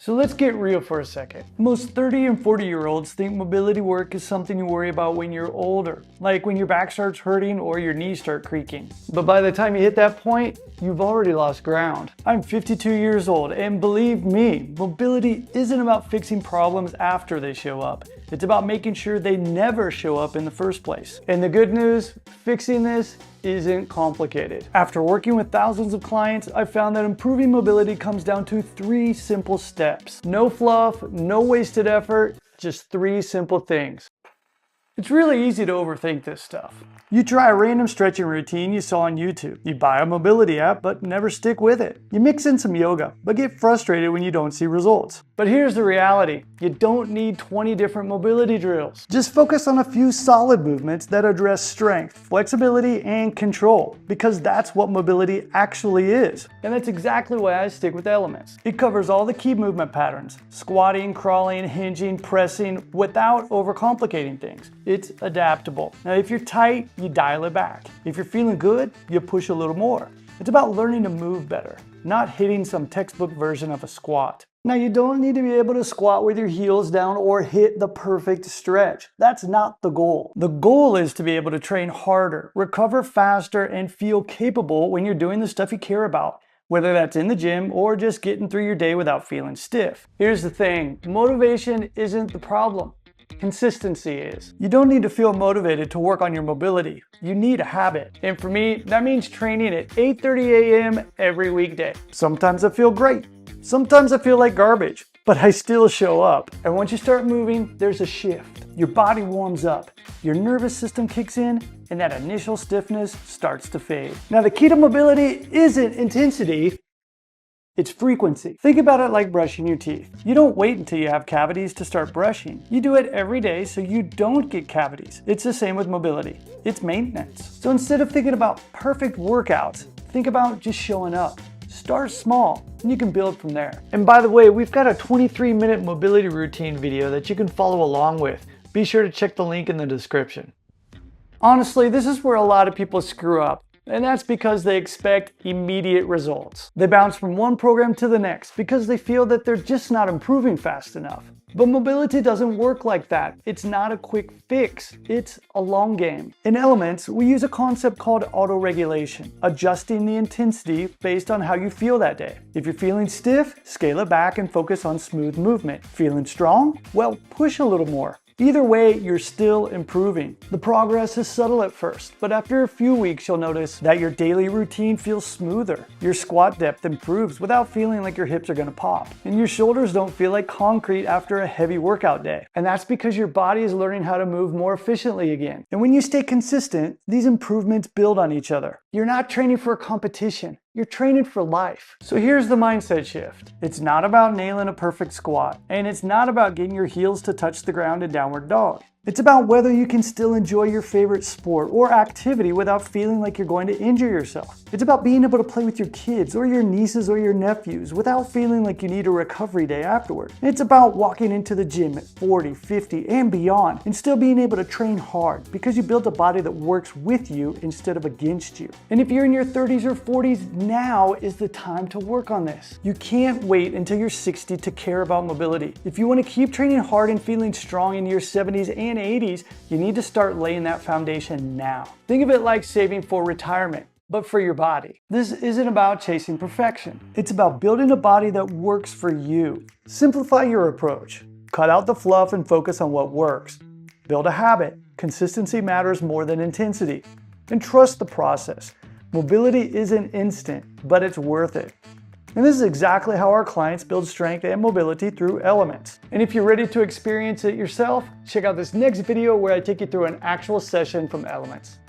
So let's get real for a second. Most 30 and 40-year-olds think mobility work is something you worry about when you're older, like when your back starts hurting or your knees start creaking. But by the time you hit that point, you've already lost ground. I'm 52 years old, and believe me, mobility isn't about fixing problems after they show up. It's about making sure they never show up in the first place. And the good news, fixing this isn't complicated. After working with thousands of clients, I found that improving mobility comes down to 3 simple steps. No fluff, no wasted effort, just 3 simple things. It's really easy to overthink this stuff. You try a random stretching routine you saw on YouTube. You buy a mobility app, but never stick with it. You mix in some yoga, but get frustrated when you don't see results. But here's the reality. You don't need 20 different mobility drills. Just focus on a few solid movements that address strength, flexibility, and control, because that's what mobility actually is. And that's exactly why I stick with Elements. It covers all the key movement patterns: squatting, crawling, hinging, pressing, without overcomplicating things. It's adaptable. Now, if you're tight, you dial it back. If you're feeling good, you push a little more. It's about learning to move better, not hitting some textbook version of a squat. Now, you don't need to be able to squat with your heels down or hit the perfect stretch. That's not the goal. The goal is to be able to train harder, recover faster, and feel capable when you're doing the stuff you care about, whether that's in the gym or just getting through your day without feeling stiff. Here's the thing, motivation isn't the problem. Consistency is. You don't need to feel motivated to work on your mobility. You need a habit. And for me, that means training at 8:30 a.m. every weekday. Sometimes I feel great. Sometimes I feel like garbage, but I still show up. And once you start moving, there's a shift. Your body warms up, your nervous system kicks in, and that initial stiffness starts to fade. Now, the key to mobility isn't intensity, it's frequency. Think about it like brushing your teeth. You don't wait until you have cavities to start brushing. You do it every day so you don't get cavities. It's the same with mobility. It's maintenance. So instead of thinking about perfect workouts, think about just showing up. Start small, and you can build from there. And by the way, we've got a 23-minute mobility routine video that you can follow along with. Be sure to check the link in the description. Honestly, this is where a lot of people screw up. And that's because they expect immediate results. They bounce from one program to the next because they feel that they're just not improving fast enough. But mobility doesn't work like that. It's not a quick fix, it's a long game. In Elements, we use a concept called auto-regulation, adjusting the intensity based on how you feel that day. If you're feeling stiff, scale it back and focus on smooth movement. Feeling strong? Well, push a little more. Either way, you're still improving. The progress is subtle at first, but after a few weeks, you'll notice that your daily routine feels smoother. Your squat depth improves without feeling like your hips are gonna pop. And your shoulders don't feel like concrete after a heavy workout day. And that's because your body is learning how to move more efficiently again. And when you stay consistent, these improvements build on each other. You're not training for a competition. You're training for life. So here's the mindset shift. It's not about nailing a perfect squat, and it's not about getting your heels to touch the ground in downward dog. It's about whether you can still enjoy your favorite sport or activity without feeling like you're going to injure yourself. It's about being able to play with your kids or your nieces or your nephews without feeling like you need a recovery day afterward. It's about walking into the gym at 40, 50, and beyond and still being able to train hard because you built a body that works with you instead of against you. And if you're in your 30s or 40s, now is the time to work on this. You can't wait until you're 60 to care about mobility. If you want to keep training hard and feeling strong in your 70s and 80s, you need to start laying that foundation now. Think of it like saving for retirement, but for your body. This isn't about chasing perfection. It's about building a body that works for you. Simplify your approach. Cut out the fluff and focus on what works. Build a habit. Consistency matters more than intensity. And trust the process. Mobility isn't instant, but it's worth it. And this is exactly how our clients build strength and mobility through Elements. And if you're ready to experience it yourself, check out this next video where I take you through an actual session from Elements.